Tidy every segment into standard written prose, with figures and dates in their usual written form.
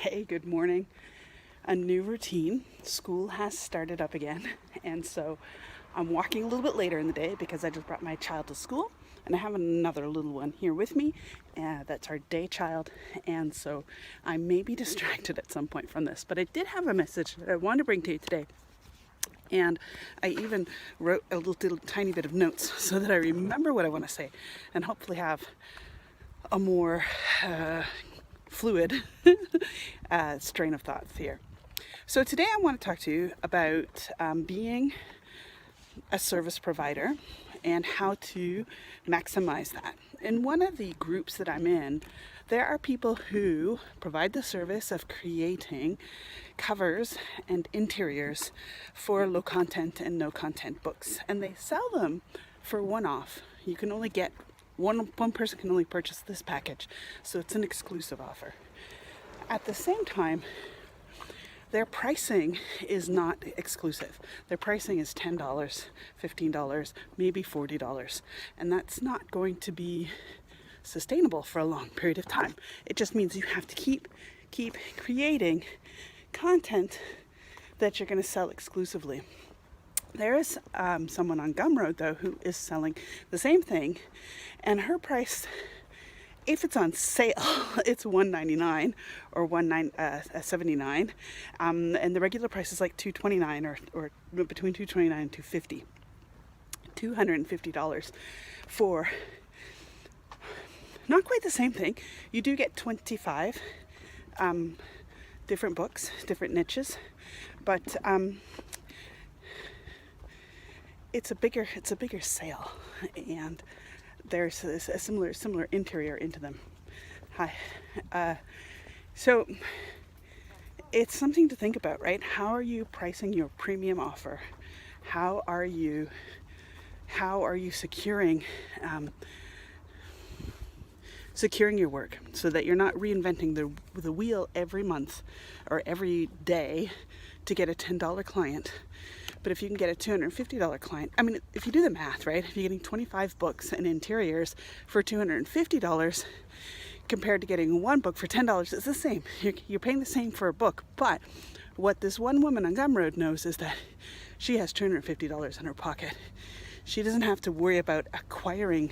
Hey, good morning. A new routine. School has started up again, and so I'm walking a little bit later in the day because I just brought my child to school, and I have another little one here with me. That's our day child, and so I may be distracted at some point from this. But I did have a message that I wanted to bring to you today, and I even wrote a little tiny bit of notes so that I remember what I want to say, and hopefully have a more fluid strain of thoughts here. So today I want to talk to you about being a service provider and how to maximize that. In one of the groups that I'm in, there are people who provide the service of creating covers and interiors for low content and no content books, and they sell them for one-off. You can only get one person can only purchase this package, so it's an exclusive offer. At the same time, their pricing is not exclusive. Their pricing is $10, $15, maybe $40, and that's not going to be sustainable for a long period of time. It just means you have to keep creating content that you're going to sell exclusively. There is someone on Gumroad, though, who is selling the same thing, and her price, if it's on sale, it's $199 or $79, and the regular price is like $229 or between $229 and $250. $250 for not quite the same thing. You do get 25 different books, different niches, but it's a bigger sale, and there's a similar interior into them. So it's something to think about, right? How are you pricing your premium offer? How are you securing your work so that you're not reinventing the wheel every month or every day to get a $10 client? But if you can get a $250 client, I mean, if you do the math, right? If you're getting 25 books and interiors for $250 compared to getting one book for $10, it's the same. You're paying the same for a book. But what this one woman on Gumroad knows is that she has $250 in her pocket. She doesn't have to worry about acquiring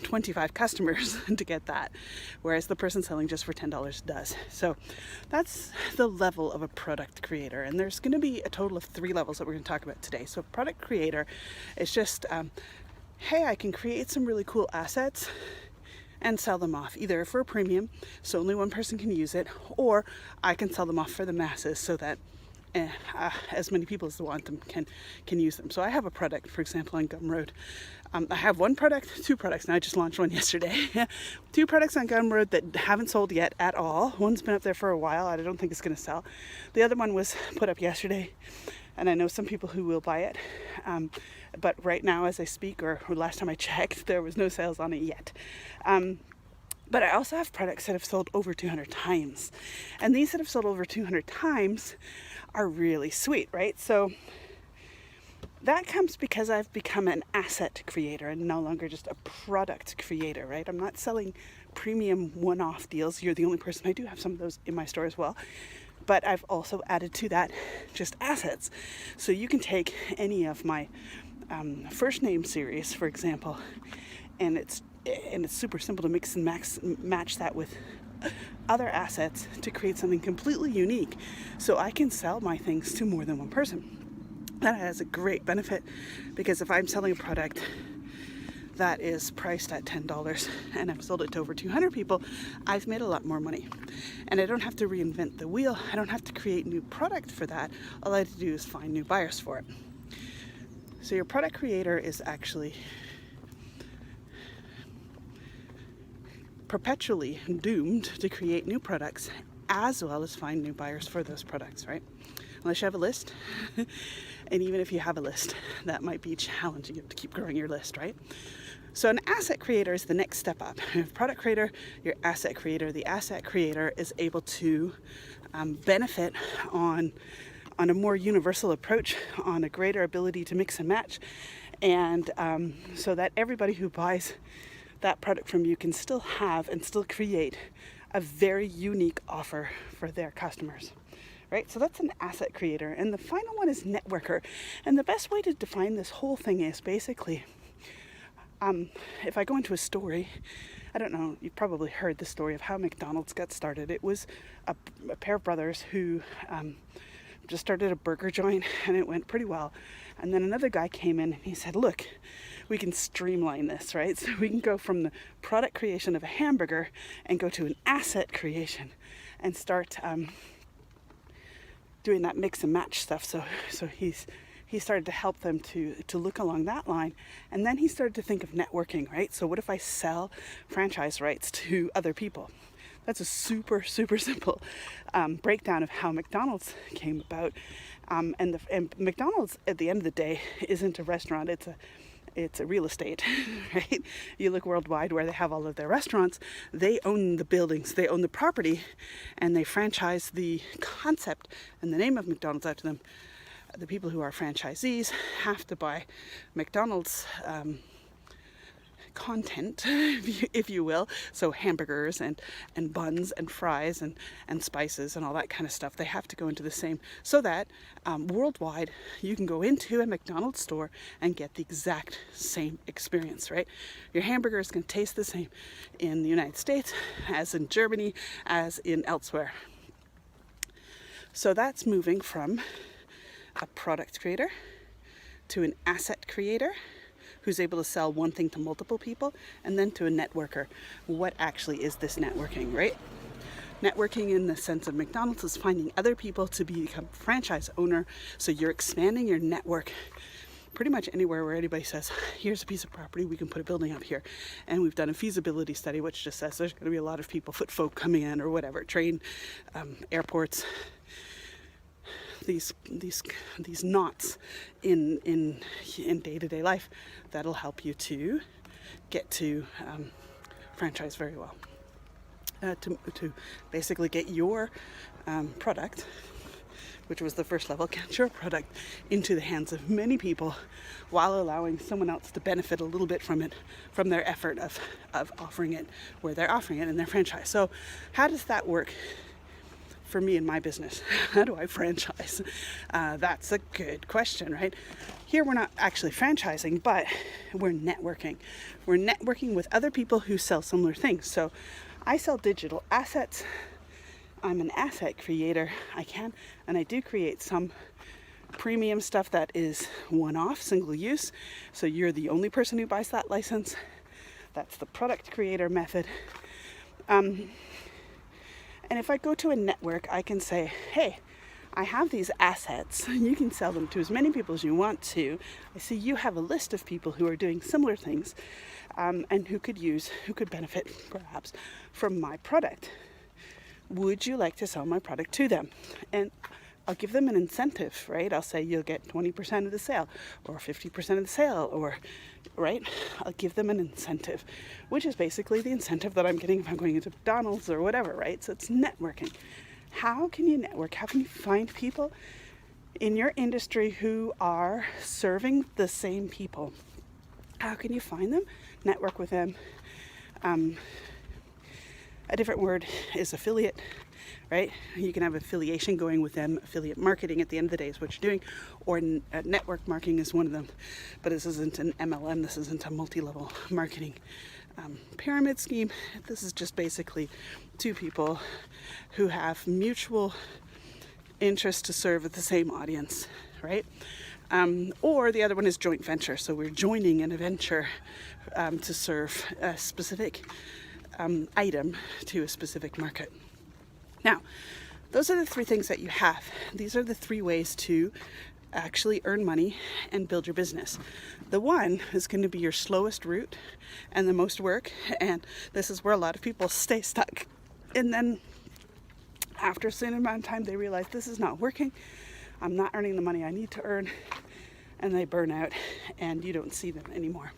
25 customers to get that, whereas the person selling just for $10 does. So that's the level of a product creator, and there's going to be a total of 3 levels that we're going to talk about today. So product creator is just hey, I can create some really cool assets and sell them off either for a premium so only one person can use it, or I can sell them off for the masses so that as many people as want them can use them. So I have a product, for example, on Gumroad. I have two products, and I just launched one yesterday. 2 products on Gumroad that haven't sold yet at all. One's been up there for a while. I don't think it's going to sell. The other one was put up yesterday, and I know some people who will buy it. But right now, as I speak, or last time I checked, there was no sales on it yet. But I also have products that have sold over 200 times. And these that have sold over 200 times are really sweet, right? So that comes because I've become an asset creator and no longer just a product creator, right? I'm not selling premium one-off deals. You're the only person. I do have some of those in my store as well. But I've also added to that just assets. So you can take any of my first name series, for example, and it's super simple to mix and match that with other assets to create something completely unique, so I can sell my things to more than one person. That has a great benefit, because if I'm selling a product that is priced at $10 and I've sold it to over 200 people, I've made a lot more money. And I don't have to reinvent the wheel. I don't have to create new product for that. All I have to do is find new buyers for it. So your product creator is actually perpetually doomed to create new products as well as find new buyers for those products, right? Unless you have a list. And even if you have a list, that might be challenging. You have to keep growing your list, right? So an asset creator is the next step up. You have product creator, your asset creator. The asset creator is able to benefit on a more universal approach, on a greater ability to mix and match, and so that everybody who buys that product from you can still have and still create a very unique offer for their customers. Right? So that's an asset creator. And the final one is networker. And the best way to define this whole thing is basically, if I go into a story, I don't know, you've probably heard the story of how McDonald's got started. It was a pair of brothers who just started a burger joint, and it went pretty well. And then another guy came in and he said, look, we can streamline this, right? So we can go from the product creation of a hamburger and go to an asset creation and start doing that mix and match stuff. So he started to help them to look along that line. And then he started to think of networking, right? So what if I sell franchise rights to other people? That's a super, super simple breakdown of how McDonald's came about. And McDonald's, at the end of the day, isn't a restaurant. It's a real estate, right? You look worldwide where they have all of their restaurants, they own the buildings, they own the property, and they franchise the concept and the name of McDonald's out to them. The people who are franchisees have to buy McDonald's content, if you will, so hamburgers and buns and fries and spices and all that kind of stuff. They have to go into the same, so that worldwide you can go into a McDonald's store and get the exact same experience, right? Your hamburger is going to taste the same in the United States as in Germany as in elsewhere. So that's moving from a product creator to an asset creator who's able to sell one thing to multiple people, and then to a networker. What actually is this networking, right? Networking in the sense of McDonald's is finding other people to become franchise owner. So you're expanding your network pretty much anywhere where anybody says, here's a piece of property, we can put a building up here. And we've done a feasibility study which just says there's going to be a lot of people, foot folk coming in or whatever, train, airports, these knots in day-to-day life that'll help you to get to franchise very well, to basically get your product, which was the first level, get your product into the hands of many people while allowing someone else to benefit a little bit from it, from their effort of offering it where they're offering it in their franchise. So how does that work for me in my business? How do I franchise? That's a good question, right? Here we're not actually franchising, but we're networking. We're networking with other people who sell similar things. So I sell digital assets. I'm an asset creator. I do create some premium stuff that is one-off, single use. So you're the only person who buys that license. That's the product creator method. And if I go to a network, I can say, hey, I have these assets. You can sell them to as many people as you want to. I see you have a list of people who are doing similar things and who could benefit perhaps from my product. Would you like to sell my product to them? And I'll give them an incentive, right? I'll say you'll get 20% of the sale or 50% of the sale, or, right? I'll give them an incentive, which is basically the incentive that I'm getting if I'm going into McDonald's or whatever, right? So it's networking. How can you network? How can you find people in your industry who are serving the same people? How can you find them? Network with them. A different word is affiliate, right? You can have affiliation going with them. Affiliate marketing at the end of the day is what you're doing, or network marketing is one of them. But this isn't an MLM. This isn't a multi-level marketing pyramid scheme. This is just basically two people who have mutual interest to serve the same audience, right? Or the other one is joint venture. So we're joining in a venture to serve a specific item to a specific market. Now, those are the three things that you have. These are the three ways to actually earn money and build your business. The one is going to be your slowest route and the most work, and this is where a lot of people stay stuck. And then after a certain amount of time, they realize this is not working. I'm not earning the money I need to earn, and they burn out, and you don't see them anymore.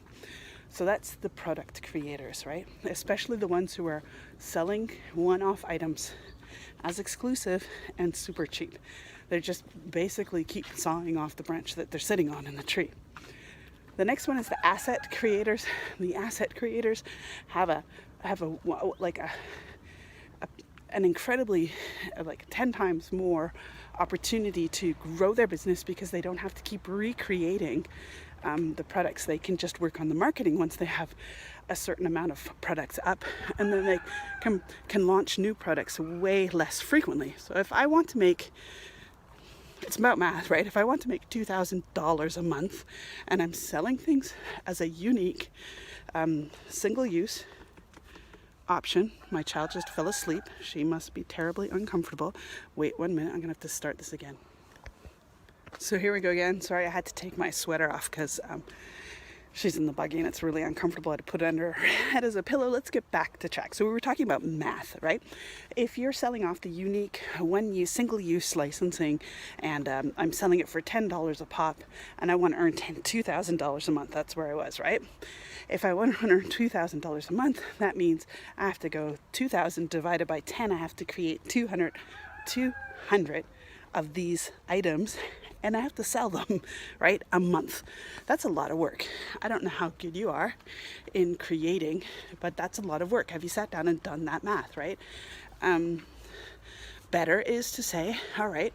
So that's the product creators, right? Especially the ones who are selling one-off items as exclusive and super cheap. They just basically keep sawing off the branch that they're sitting on in the tree. The next one is the asset creators. The asset creators have a an incredibly, like 10 times more opportunity to grow their business because they don't have to keep recreating the products. They can just work on the marketing once they have a certain amount of products up, and then they can launch new products way less frequently. So if I want to make, it's about math, right? If I want to make $2,000 a month and I'm selling things as a unique single-use option. My child just fell asleep. She must be terribly uncomfortable. Wait 1 minute, I'm gonna have to start this again. So here we go again. Sorry, I had to take my sweater off because she's in the buggy and it's really uncomfortable. I had to put it under her head as a pillow. Let's get back to track. So we were talking about math, right? If you're selling off the unique one-use, single-use licensing, and I'm selling it for $10 a pop, and I want to earn $2,000 a month, that's where I was, right? If I want to earn $2,000 a month, that means I have to go 2,000 divided by 10. I have to create 200 of these items, and I have to sell them, right, a month. That's a lot of work. I don't know how good you are in creating, but that's a lot of work. Have you sat down and done that math, right? Better is to say, all right,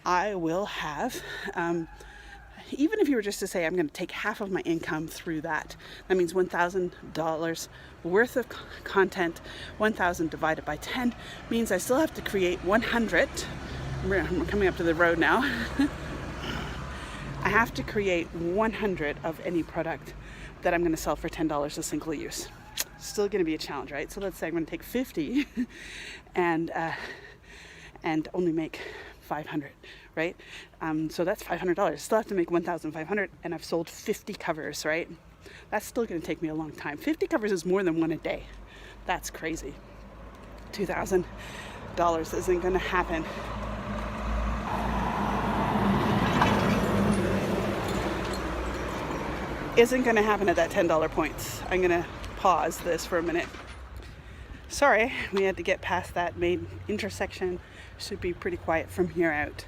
I will have, even if you were just to say, I'm going to take half of my income through that, that means $1,000 worth of content. 1,000 divided by 10 means I still have to create 100. We're coming up to the road now. I have to create 100 of any product that I'm going to sell for $10 a single use. Still going to be a challenge, right? So let's say I'm going to take 50 and only make 500, right? So that's $500. Still have to make 1,500, and I've sold 50 covers, right? That's still going to take me a long time. 50 covers is more than one a day. That's crazy. $2,000 isn't going to happen. Isn't going to happen at that $10 point. I'm going to pause this for a minute. Sorry, we had to get past that main intersection. Should be pretty quiet from here out.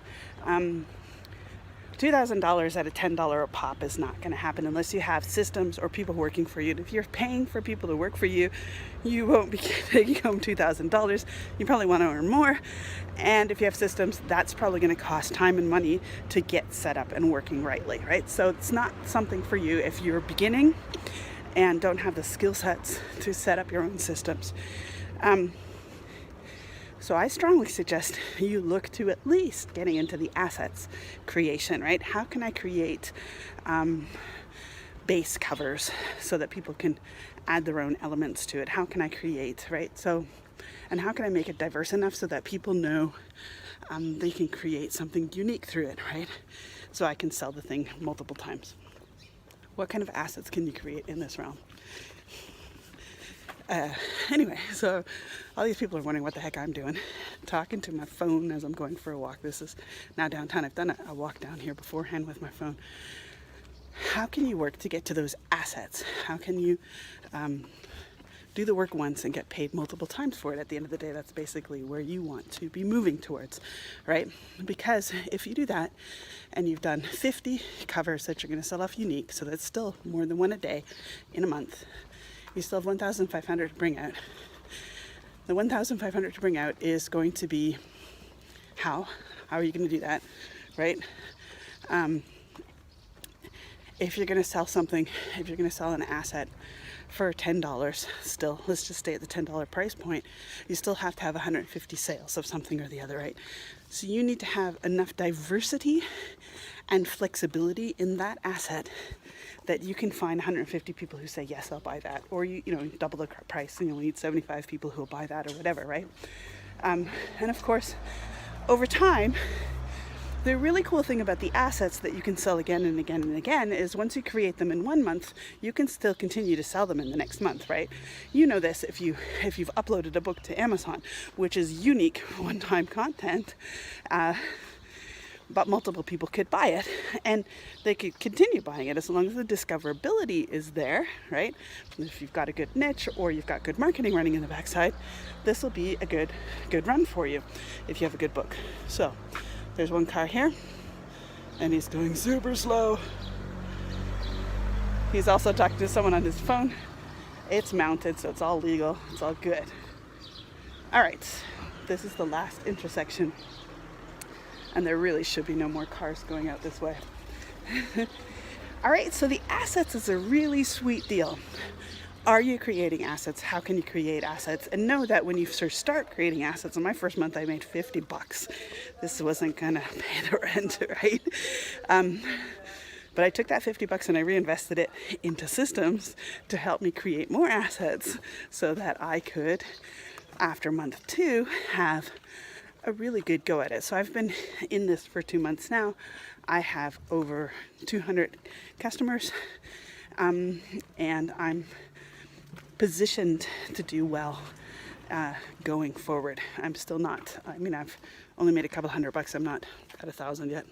$2,000 at a $10 a pop is not going to happen unless you have systems or people working for you. And if you're paying for people to work for you, you won't be taking home $2,000. You probably want to earn more. And if you have systems, that's probably going to cost time and money to get set up and working rightly, right? So it's not something for you if you're beginning and don't have the skill sets to set up your own systems. So I strongly suggest you look to at least getting into the assets creation, right? How can I create base covers so that people can add their own elements to it? How can I create, right? So, and how can I make it diverse enough so that people know they can create something unique through it, right? So I can sell the thing multiple times. What kind of assets can you create in this realm? Anyway, so all these people are wondering what the heck I'm doing. Talking to my phone as I'm going for a walk. This is now downtown. I've done a walk down here beforehand with my phone. How can you work to get to those assets? How can you do the work once and get paid multiple times for it? At the end of the day, that's basically where you want to be moving towards, right? Because if you do that and you've done 50 covers that you're going to sell off unique, so that's still more than one a day in a month, you still have 1,500 to bring out. The 1,500 to bring out is going to be how are you going to do that, right? If you're going to sell something, if you're going to sell an asset for $10 still, let's just stay at the $10 price point, you still have to have 150 sales of something or the other, right? So you need to have enough diversity and flexibility in that asset that you can find 150 people who say, yes, I'll buy that. Or you double the price and you'll need 75 people who will buy that or whatever, right? And of course, over time, the really cool thing about the assets that you can sell again and again and again is once you create them in 1 month, you can still continue to sell them in the next month, right? You know this if you've uploaded a book to Amazon, which is unique one-time content, but multiple people could buy it and they could continue buying it as long as the discoverability is there, right? If you've got a good niche or you've got good marketing running in the backside, this will be a good run for you if you have a good book. So there's one car here and he's going super slow. He's also talking to someone on his phone. It's mounted, so it's all legal. It's all good. All right. this is the last intersection, and there really should be no more cars going out this way. All right, so the assets is a really sweet deal. Are you creating assets? How can you create assets? And know that when you first start creating assets, in my first month I made $50. This wasn't gonna pay the rent, right? But I took that $50 and I reinvested it into systems to help me create more assets so that I could, after month 2, have a really good go at it. So I've been in this for 2 months now. I have over 200 customers, and I'm positioned to do well going forward. I'm still not, I've only made a couple $100. I'm not at 1,000 yet.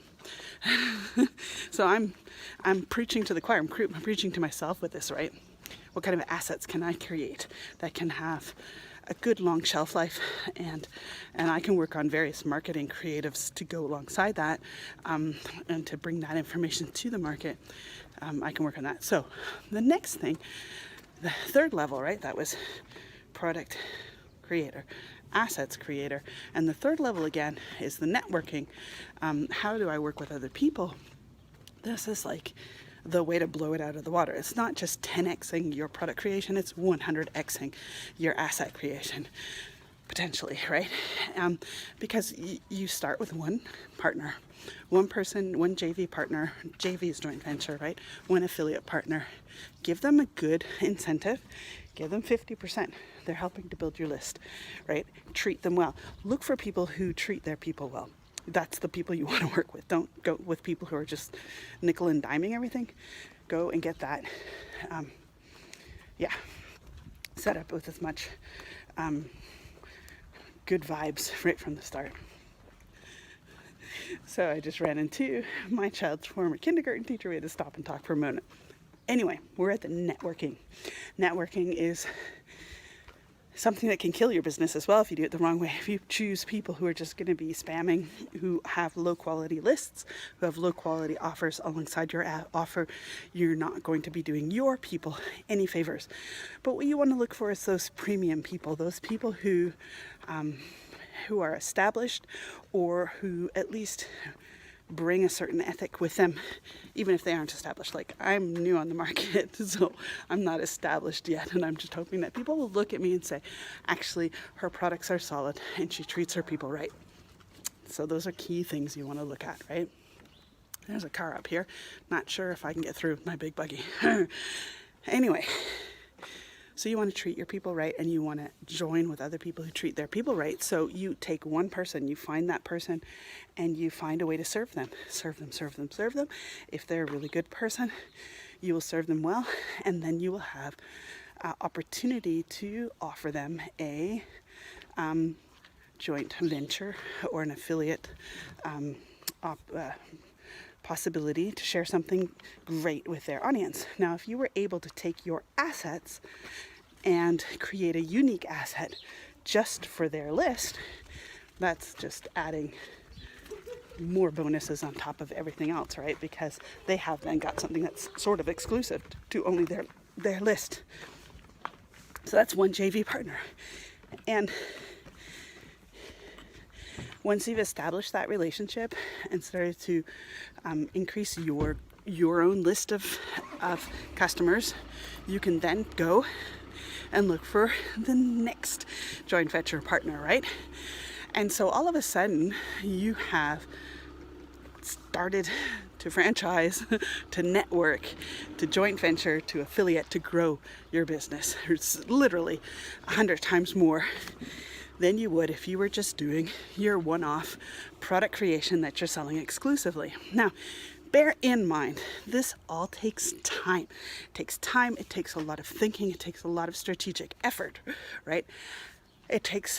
So I'm preaching to the choir. I'm preaching to myself with this, right? What kind of assets can I create that can have a good long shelf life, and I can work on various marketing creatives to go alongside that, and to bring that information to the market. I can work on that. So the next thing, the third level, right? That was product creator, assets creator. And the third level again is the networking. How do I work with other people? This is like the way to blow it out of the water. It's not just 10xing your product creation, it's 100xing your asset creation, potentially, right? Because you start with one partner, one person, one JV partner. JV is joint venture, right? One affiliate partner. Give them a good incentive. Give them 50%. They're helping to build your list, right? Treat them well. Look for people who treat their people well. That's the people you want to work with. Don't go with people who are just nickel and diming everything. Go and get that, set up with as much good vibes right from the start. So I just ran into my child's former kindergarten teacher. We had to stop and talk for a moment. Anyway, we're at the networking. Networking is something that can kill your business as well if you do it the wrong way. If you choose people who are just going to be spamming, who have low quality lists, who have low quality offers alongside your offer, you're not going to be doing your people any favors. But what you want to look for is those premium people, those people who are established, or who at least bring a certain ethic with them, even if they aren't established. Like, I'm new on the market, so I'm not established yet, and I'm just hoping that people will look at me and say, actually, her products are solid and she treats her people right. So those are key things you want to look at, right? There's a car up here. Not sure if I can get through with my big buggy. Anyway, so you want to treat your people right, and you want to join with other people who treat their people right. So you take one person, you find that person, and you find a way to serve them. Serve them. If they're a really good person, you will serve them well, and then you will have opportunity to offer them a joint venture or an affiliate possibility to share something great with their audience. Now, if you were able to take your assets and create a unique asset just for their list, that's just adding more bonuses on top of everything else, right? Because they have then got something that's sort of exclusive to only their list. So that's one JV partner. And once you've established that relationship and started to increase your own list of customers, you can then go and look for the next joint venture partner, right? And so all of a sudden, you have started to franchise, to network, to joint venture, to affiliate, to grow your business. It's literally 100 times more than you would if you were just doing your one-off product creation that you're selling exclusively. Now, bear in mind, this all takes time. It takes time, it takes a lot of thinking, it takes a lot of strategic effort, right? It takes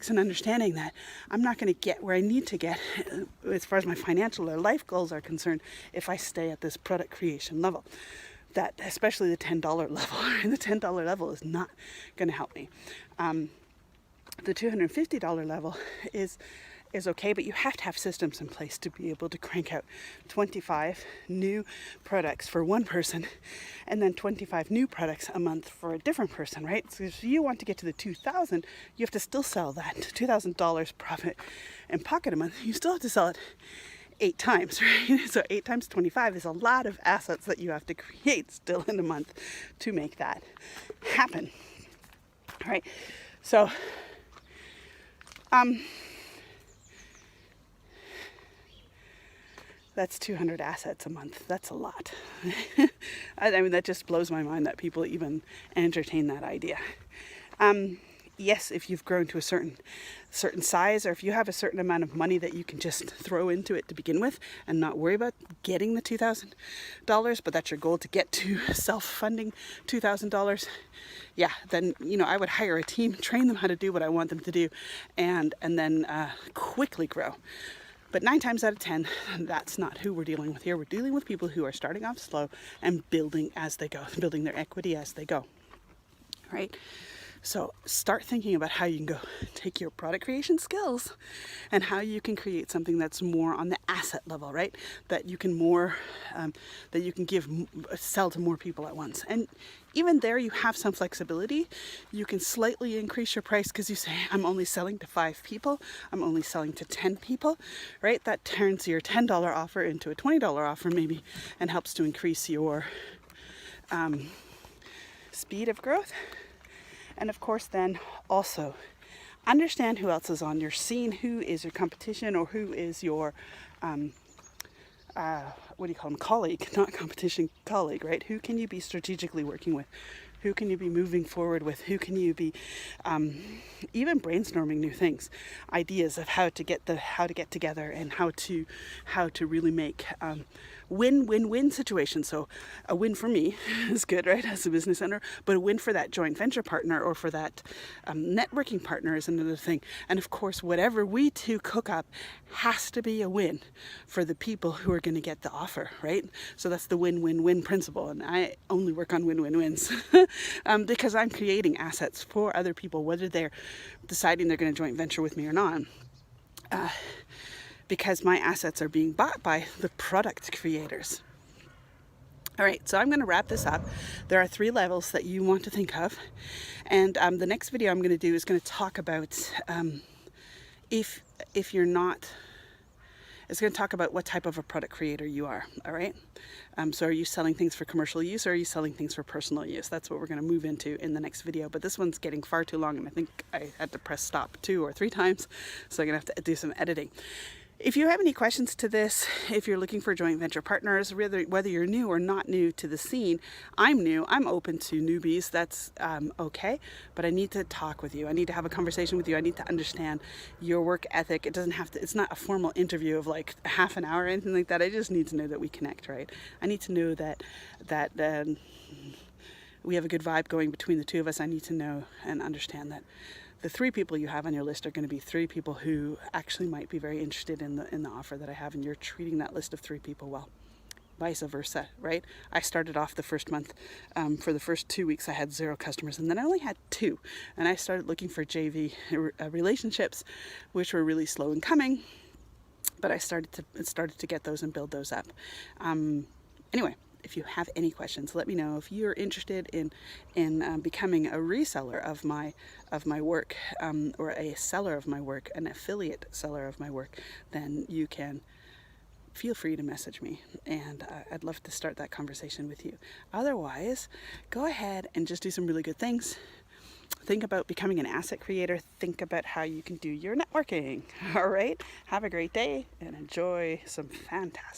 an understanding that I'm not going to get where I need to get as far as my financial or life goals are concerned if I stay at this product creation level. That, especially the $10 level, the $10 level is not going to help me. The $250 level is is okay, but you have to have systems in place to be able to crank out 25 new products for one person and then 25 new products a month for a different person, right? So if you want to get to the 2,000, you have to still sell that $2,000 profit in pocket a month. You still have to sell it 8 times, right? So 8 times 25 is a lot of assets that you have to create still in a month to make that happen. All right. So, that's 200 assets a month. That's a lot. I mean, that just blows my mind that people even entertain that idea. Yes, if you've grown to a certain size, or if you have a certain amount of money that you can just throw into it to begin with and not worry about getting the $2,000, but that's your goal, to get to self-funding $2,000, yeah, then, you know, I would hire a team, train them how to do what I want them to do, and then quickly grow. But 9 times out of 10, that's not who we're dealing with here. We're dealing with people who are starting off slow and building as they go, building their equity as they go, right? So start thinking about how you can go take your product creation skills and how you can create something that's more on the asset level, right? That you can sell to more people at once. And even there, you have some flexibility. You can slightly increase your price because you say, I'm only selling to 5 people. I'm only selling to 10 people, right? That turns your $10 offer into a $20 offer maybe, and helps to increase your speed of growth. And of course, then also understand who else is on your scene, who is your competition, or who is your, colleague, not competition, colleague, right? Who can you be strategically working with? Who can you be moving forward with? Who can you be even brainstorming new things, ideas of how to get together and how to really make win-win-win situations. So a win for me is good, right, as a business owner, but a win for that joint venture partner or for that networking partner is another thing. And of course, whatever we two cook up has to be a win for the people who are going to get the offer, right? So that's the win-win-win principle. And I only work on win-win-wins because I'm creating assets for other people, whether they're deciding they're going to joint venture with me or not. Because my assets are being bought by the product creators. All right, so I'm going to wrap this up. There are 3 levels that you want to think of. And the next video I'm going to do is going to talk about if you're not, it's going to talk about what type of a product creator you are, all right? So are you selling things for commercial use, or are you selling things for personal use? That's what we're going to move into in the next video. But this one's getting far too long, and I think I had to press stop 2 or 3 times, so I'm going to have to do some editing. If you have any questions to this, if you're looking for joint venture partners, whether you're new or not new to the scene, I'm new, I'm open to newbies, that's okay, but I need to talk with you. I need to have a conversation with you. I need to understand your work ethic. It's not a formal interview of like half an hour or anything like that. I just need to know that we connect, right? I need to know that we have a good vibe going between the 2 of us. I need to know and understand that the 3 people you have on your list are going to be 3 people who actually might be very interested in the offer that I have, and you're treating that list of 3 people well. Vice versa, right? I started off the first month, for the first 2 weeks I had 0 customers, and then I only had 2, and I started looking for JV relationships, which were really slow in coming, but I started to get those and build those up. Anyway, if you have any questions, let me know. If you're interested in becoming a reseller of my work, or a seller of my work, an affiliate seller of my work, then you can feel free to message me, and I'd love to start that conversation with you. Otherwise, go ahead and just do some really good things. Think about becoming an asset creator. Think about how you can do your networking. All right? Have a great day and enjoy some fantastic